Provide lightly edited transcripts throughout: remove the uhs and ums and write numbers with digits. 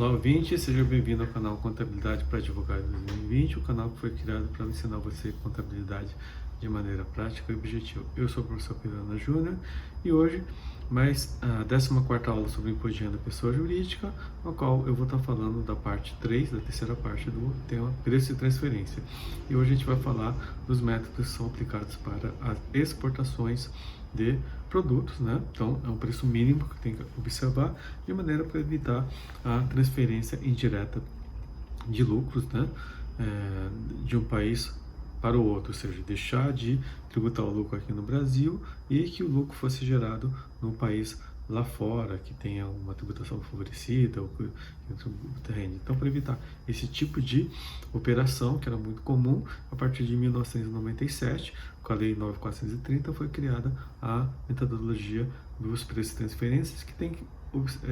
Olá, ouvinte, seja bem-vindo ao canal Contabilidade para Advogados 2020, o canal que foi criado para ensinar você contabilidade de maneira prática e objetiva. Eu sou o professor Pedro Júnior e hoje mais a 14ª aula sobre imposto de renda pessoa jurídica, na qual eu vou estar falando da parte 3, da terceira parte do tema preço de transferência. E hoje a gente vai falar dos métodos que são aplicados para as exportações de produtos, né? Então é um preço mínimo que tem que observar de maneira para evitar a transferência indireta de lucros, né? De um país para o outro, ou seja, deixar de tributar o lucro aqui no Brasil e que o lucro fosse gerado no país lá fora, que tenha uma tributação favorecida ou que tributa renda. Então, para evitar esse tipo de operação, que era muito comum, a partir de 1997, com a Lei 9.430, foi criada a metodologia dos preços de transferências, que tem que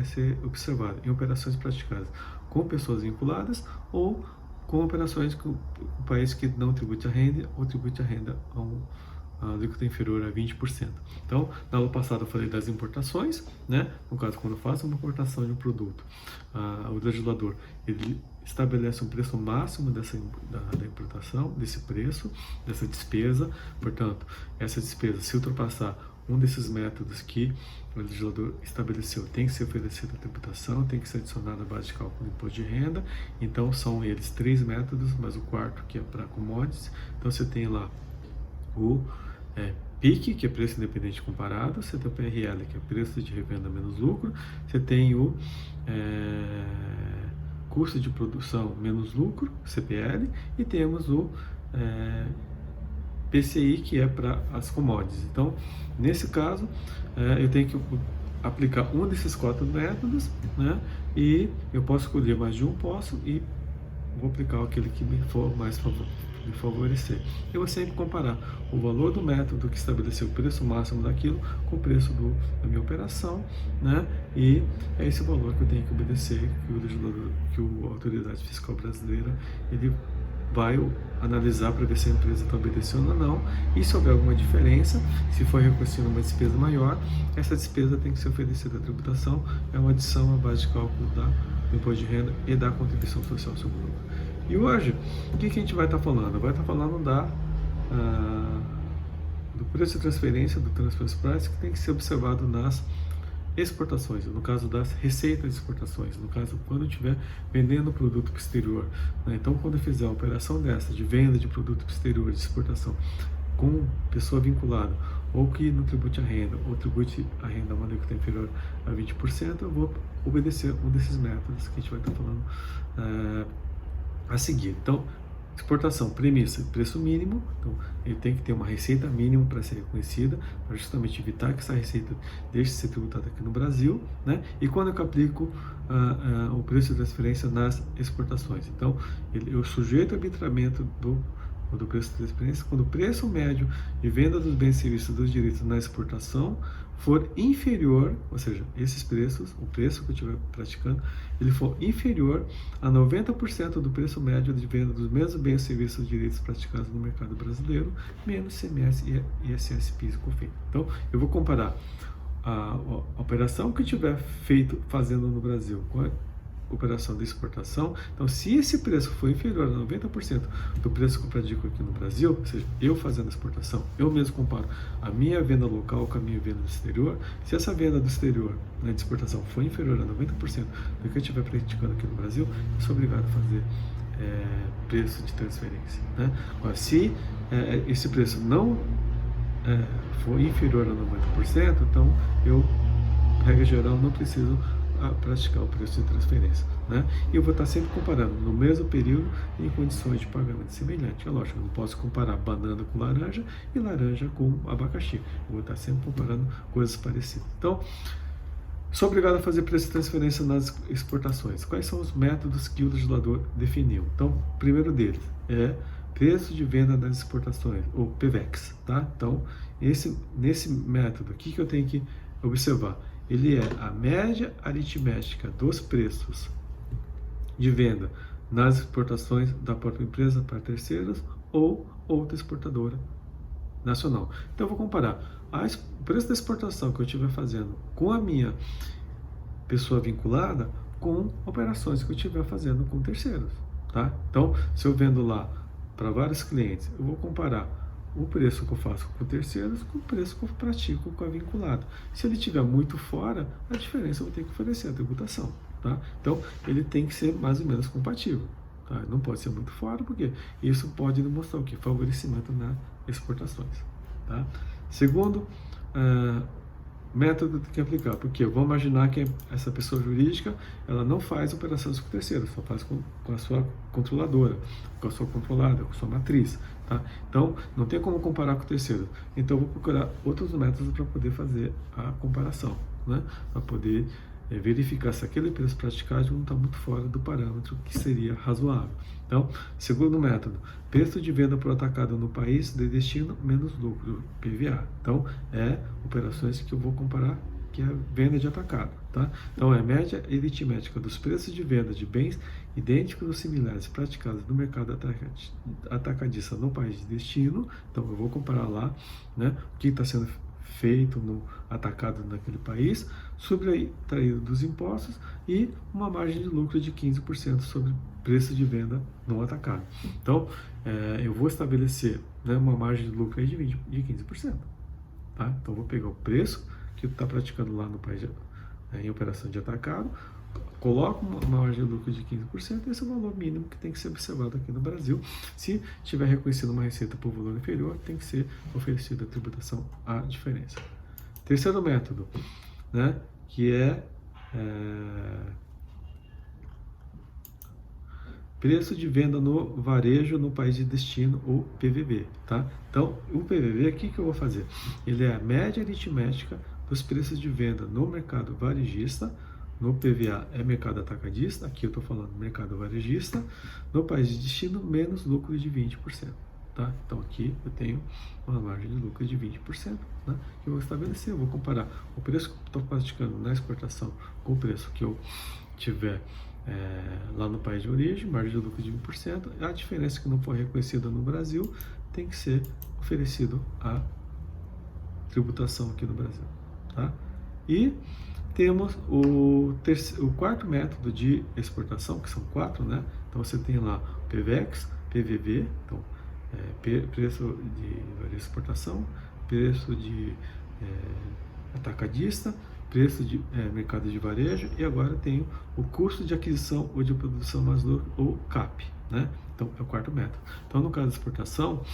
ser observada em operações praticadas com pessoas vinculadas ou com operações com o país que não tribute a renda ou tribute a renda a um alíquota inferior a 20%. Então, na aula passada eu falei das importações, né? No caso, quando eu faço uma importação de um produto, o legislador ele estabelece um preço máximo da importação, desse preço, dessa despesa. Portanto, essa despesa, se ultrapassar um desses métodos que o legislador estabeleceu, tem que ser oferecida a tributação, tem que ser adicionada a base de cálculo do imposto de renda. Então, são eles 3 métodos, mas o quarto que é para commodities. Então, você tem lá o PIC, que é preço independente comparado, você tem o PRL, que é preço de revenda menos lucro, você tem o custo de produção menos lucro, CPL, e temos o PCI, que é para as commodities. Então, nesse caso, eu tenho que aplicar um desses 4 métodos, né? E eu posso escolher mais de um, e vou aplicar aquele que me for mais me favorecer. Eu vou sempre comparar o valor do método que estabeleceu o preço máximo daquilo com o preço da minha operação, né? E é esse valor que eu tenho que obedecer, que o legislador, que a autoridade fiscal brasileira, ele vai analisar para ver se a empresa está obedecendo ou não, e se houver alguma diferença, se for reconhecida uma despesa maior, essa despesa tem que ser oferecida à tributação, é uma adição à base de cálculo do imposto de renda e da contribuição social sobre o lucro. E hoje, o que a gente vai estar falando? Vai estar falando do preço de transferência, do transfer price, que tem que ser observado nas exportações, no caso das receitas de exportações, no caso quando eu estiver vendendo produto para o exterior, né? Então, quando eu fizer uma operação dessa de venda de produto para o exterior, de exportação, com pessoa vinculada, ou que não tribute a renda, ou tribute a renda a uma alíquota inferior a 20%, eu vou obedecer um desses métodos que a gente vai estar falando a seguir. Então, exportação, premissa, preço mínimo. Então, ele tem que ter uma receita mínima para ser reconhecida, para justamente evitar que essa receita deixe de ser tributada aqui no Brasil, né? E quando eu aplico o preço de transferência nas exportações, então, eu sujeito ao arbitramento do preço de transferência quando o preço médio de venda dos bens e serviços dos direitos na exportação for inferior, ou seja, esses preços, o preço que eu estiver praticando, ele for inferior a 90% do preço médio de venda dos mesmos bens e serviços de direitos praticados no mercado brasileiro, menos CMS e ISS, PIS e COFINS. Então, eu vou comparar a operação que eu estiver fazendo no Brasil com a operação de exportação. Então, se esse preço for inferior a 90% do preço que eu pratico aqui no Brasil, ou seja, eu fazendo exportação, eu mesmo comparo a minha venda local com a minha venda do exterior. Se essa venda do exterior, né, de exportação, for inferior a 90% do que eu estiver praticando aqui no Brasil, eu sou obrigado a fazer preço de transferência, né? Agora, se esse preço não for inferior a 90%, então eu, regra geral, não preciso praticar o preço de transferência, né? E eu vou estar sempre comparando no mesmo período em condições de pagamento semelhante. É lógico, eu não posso comparar banana com laranja e laranja com abacaxi. Eu vou estar sempre comparando coisas parecidas. Então, sou obrigado a fazer preço de transferência nas exportações. Quais são os métodos que o legislador definiu? Então, o primeiro deles é preço de venda das exportações, ou PVEX, tá? Então, nesse método, o que eu tenho que observar? Ele é a média aritmética dos preços de venda nas exportações da própria empresa para terceiros ou outra exportadora nacional. Então, eu vou comparar o preço da exportação que eu estiver fazendo com a minha pessoa vinculada com operações que eu estiver fazendo com terceiros, tá? Então, se eu vendo lá para vários clientes, eu vou comparar o preço que eu faço com terceiros com o preço que eu pratico com a vinculado. Se ele estiver muito fora, a diferença eu vou ter que oferecer a tributação, tá? Então, ele tem que ser mais ou menos compatível, tá? Não pode ser muito fora, porque isso pode demonstrar o quê? Favorecimento nas exportações, tá? Segundo, método tem que aplicar, porque vamos imaginar que essa pessoa jurídica, ela não faz operações com terceiros, só faz com a sua controladora, com a sua controlada, com a sua matriz, tá? Então, não tem como comparar com o terceiro. Então, eu vou procurar outros métodos para poder fazer a comparação, né? Para poder verificar se aquele preço praticado não está muito fora do parâmetro que seria razoável. Então, segundo método, preço de venda por atacado no país de destino menos lucro, PVA. Então, operações que eu vou comparar, que é a venda de atacado, tá? Então, é a média aritmética dos preços de venda de bens idênticos ou similares praticados no mercado atacadista no país de destino. Então, eu vou comparar lá, né, o que está sendo feito no atacado naquele país, subtraído dos impostos e uma margem de lucro de 15% sobre preço de venda no atacado. Então, eu vou estabelecer, né, uma margem de lucro aí de 15%. Tá? Então, vou pegar o preço que está praticando lá no país em operação de atacado, coloco uma margem de lucro de 15%, esse é o valor mínimo que tem que ser observado aqui no Brasil. Se tiver reconhecido uma receita por valor inferior, tem que ser oferecida a tributação à diferença. Terceiro método, né, que é preço de venda no varejo no país de destino, ou PVV, tá? Então, o PVV, o que eu vou fazer? Ele é a média aritmética dos preços de venda no mercado varejista. No PVA é mercado atacadista, aqui eu estou falando mercado varejista, no país de destino, menos lucro de 20%. Tá? Então aqui eu tenho uma margem de lucro de 20%, né, que eu vou estabelecer. Eu vou comparar o preço que eu estou praticando na exportação com o preço que eu tiver lá no país de origem, margem de lucro de 20%. A diferença que não for reconhecida no Brasil tem que ser oferecido a tributação aqui no Brasil. Tá? E temos o quarto método de exportação, que são 4, né? Então você tem lá o PVEX, PVV, então preço de exportação, preço de atacadista, preço de mercado de varejo, e agora tenho o custo de aquisição ou de produção mais lucro, ou CAP, né? Então é o quarto método. Então, no caso da exportação,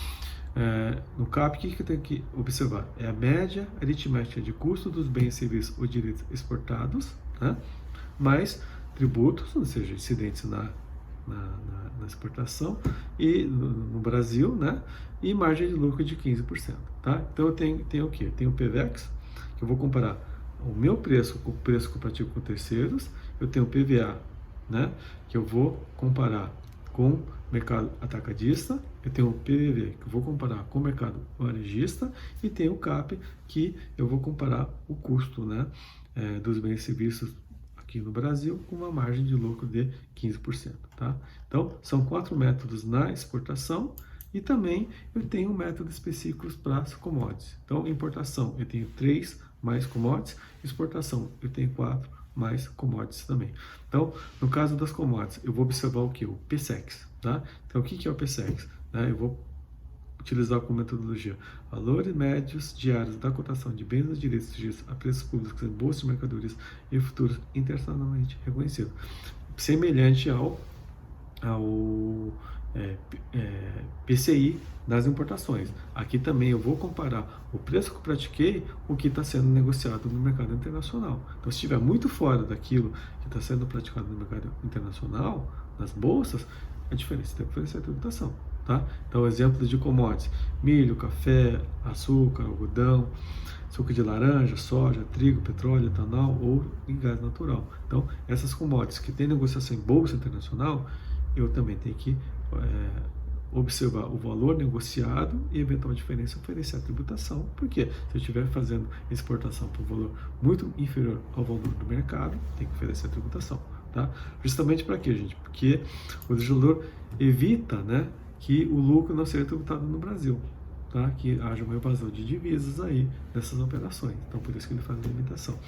no CAP, o que eu tenho que observar? É a média aritmética de custo dos bens, serviços ou direitos exportados, né, mais tributos, ou seja, incidentes na exportação e no Brasil, né, e margem de lucro de 15%. Tá? Então eu tenho o quê? Tenho o PVEX, que eu vou comparar o meu preço com o preço que eu pratico com terceiros. Eu tenho o PVA, né, que eu vou comparar com o mercado atacadista. Eu tenho o PVV, que eu vou comparar com o mercado varejista, e tenho o CAP, que eu vou comparar o custo, né, dos bens e serviços aqui no Brasil, com uma margem de lucro de 15%. Tá? Então, são 4 métodos na exportação, e também eu tenho métodos específicos para as commodities. Então, importação eu tenho 3 mais commodities, exportação eu tenho 4 mais commodities também. Então, no caso das commodities, eu vou observar o que? O PSEX. Tá? Então, o que é o PSEX? Eu vou utilizar como metodologia valores médios diários da cotação de bens e direitos sujeitos a preços públicos em bolsa de mercadorias e futuros internacionalmente reconhecidos, semelhante ao PCI das importações. Aqui também eu vou comparar o preço que eu pratiquei com o que está sendo negociado no mercado internacional. Então, se estiver muito fora daquilo que está sendo praticado no mercado internacional, nas bolsas, a diferença tem que oferecer a tributação. Tá? Então, exemplos de commodities: milho, café, açúcar, algodão, suco de laranja, soja, trigo, petróleo, etanol ou gás natural. Então, essas commodities que têm negociação em bolsa internacional, eu também tenho que observar o valor negociado e eventual diferença oferecer a tributação, porque se eu estiver fazendo exportação por valor muito inferior ao valor do mercado, tem que oferecer a tributação. Tá? Justamente para quê, gente? Porque o legislador evita, né, que o lucro não seja tributado no Brasil, tá? Que haja uma evasão de divisas aí nessas operações. Então, por isso que ele faz a limitação.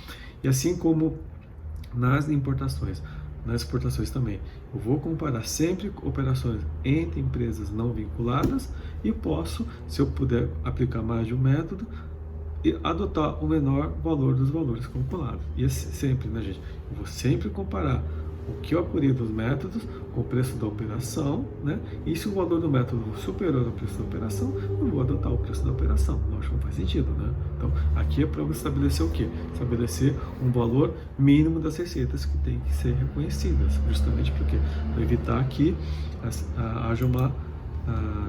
E assim como nas importações, nas exportações também. Eu vou comparar sempre operações entre empresas não vinculadas e posso, se eu puder aplicar mais de um método, e adotar o menor valor dos valores calculados. E sempre, né, gente? Eu vou sempre comparar o que eu apurei dos métodos com o preço da operação, né? E se o valor do método superou o preço da operação, eu vou adotar o preço da operação. Lógico que não faz sentido, né? Então, aqui é para estabelecer o quê? Estabelecer um valor mínimo das receitas que tem que ser reconhecidas, justamente porque para evitar que haja uma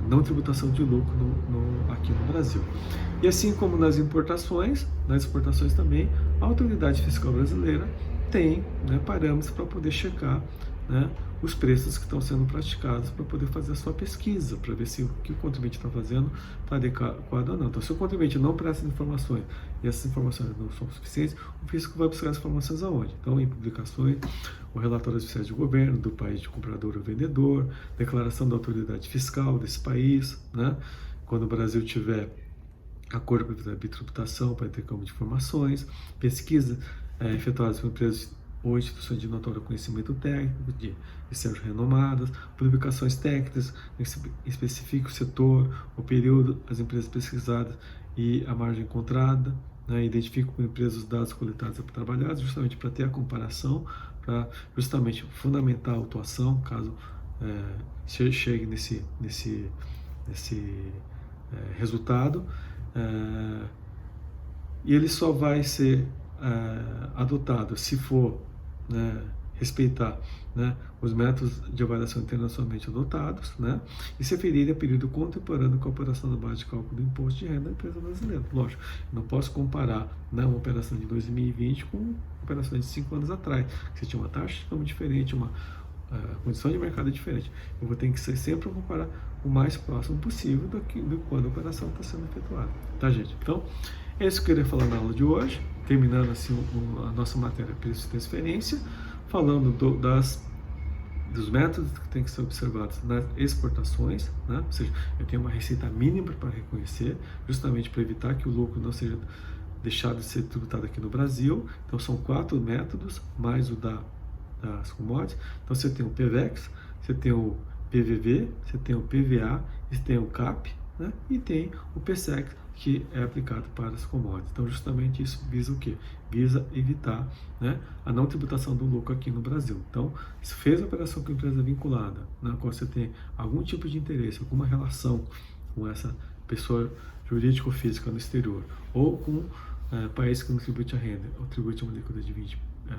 não tributação de lucro aqui no Brasil. E assim como nas importações, nas exportações também, a autoridade fiscal brasileira tem, né, parâmetros para poder checar, né, os preços que estão sendo praticados, para poder fazer a sua pesquisa, para ver se o que o contribuinte está fazendo está adequado ou não. Então, se o contribuinte não presta informações e essas informações não são suficientes, o fisco vai buscar as informações aonde? Então, em publicações, o relatório oficial de governo do país de comprador ou vendedor, declaração da autoridade fiscal desse país, né? Quando o Brasil tiver acordo para bitributação, para intercâmbio de informações, pesquisa efetuadas por empresas ou instituições de notório conhecimento técnico, de research renomadas, publicações técnicas, especifica o setor, o período, as empresas pesquisadas e a margem encontrada, né, identifica com empresas os dados coletados e trabalhados, justamente para ter a comparação, para justamente fundamentar a autuação, caso chegue nesse resultado, e ele só vai ser adotado se for, né, respeitar, né, os métodos de avaliação internacionalmente adotados, né, e se referir a período contemporâneo com a operação da base de cálculo do imposto de renda da empresa brasileira. Lógico, não posso comparar, né, uma operação de 2020 com operações de 5 anos atrás, que você tinha uma taxa de câmbio diferente, uma condição de mercado diferente. Eu vou ter que sempre comparar o mais próximo possível do quando a operação está sendo efetuada. Tá, gente? Então, é isso que eu queria falar na aula de hoje, terminando assim a nossa matéria preço de transferência, falando dos métodos que tem que ser observados nas exportações, né? Ou seja, eu tenho uma receita mínima para reconhecer, justamente para evitar que o lucro não seja deixado de ser tributado aqui no Brasil. Então, são 4 métodos, mais o das commodities. Então, você tem o PVEX, você tem o PVV, você tem o PVA, você tem o CAP, né? E tem o PSEC, que é aplicado para as commodities. Então, justamente isso visa o quê? Visa evitar, né, a não tributação do lucro aqui no Brasil. Então, se fez a operação com empresa vinculada, na qual você tem algum tipo de interesse, alguma relação com essa pessoa jurídica ou física no exterior, ou com país que não tribute a renda, ou tribute uma alíquota de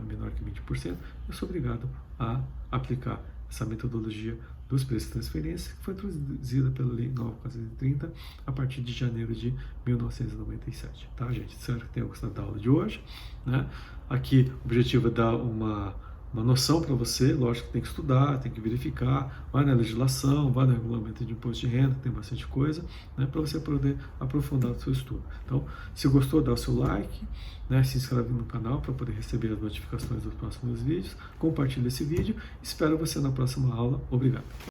menor que 20%, eu sou obrigado a aplicar essa metodologia dos preços de transferência, que foi introduzida pela Lei 9.430 a partir de janeiro de 1997. Tá, gente? Espero que tenham gostado da aula de hoje, né? Aqui o objetivo é dar uma noção para você. Lógico que tem que estudar, tem que verificar, vai na legislação, vai no regulamento de imposto de renda, tem bastante coisa, né, para você poder aprofundar o seu estudo. Então, se gostou, dá o seu like, né, se inscreve no canal para poder receber as notificações dos próximos vídeos, compartilhe esse vídeo, espero você na próxima aula. Obrigado.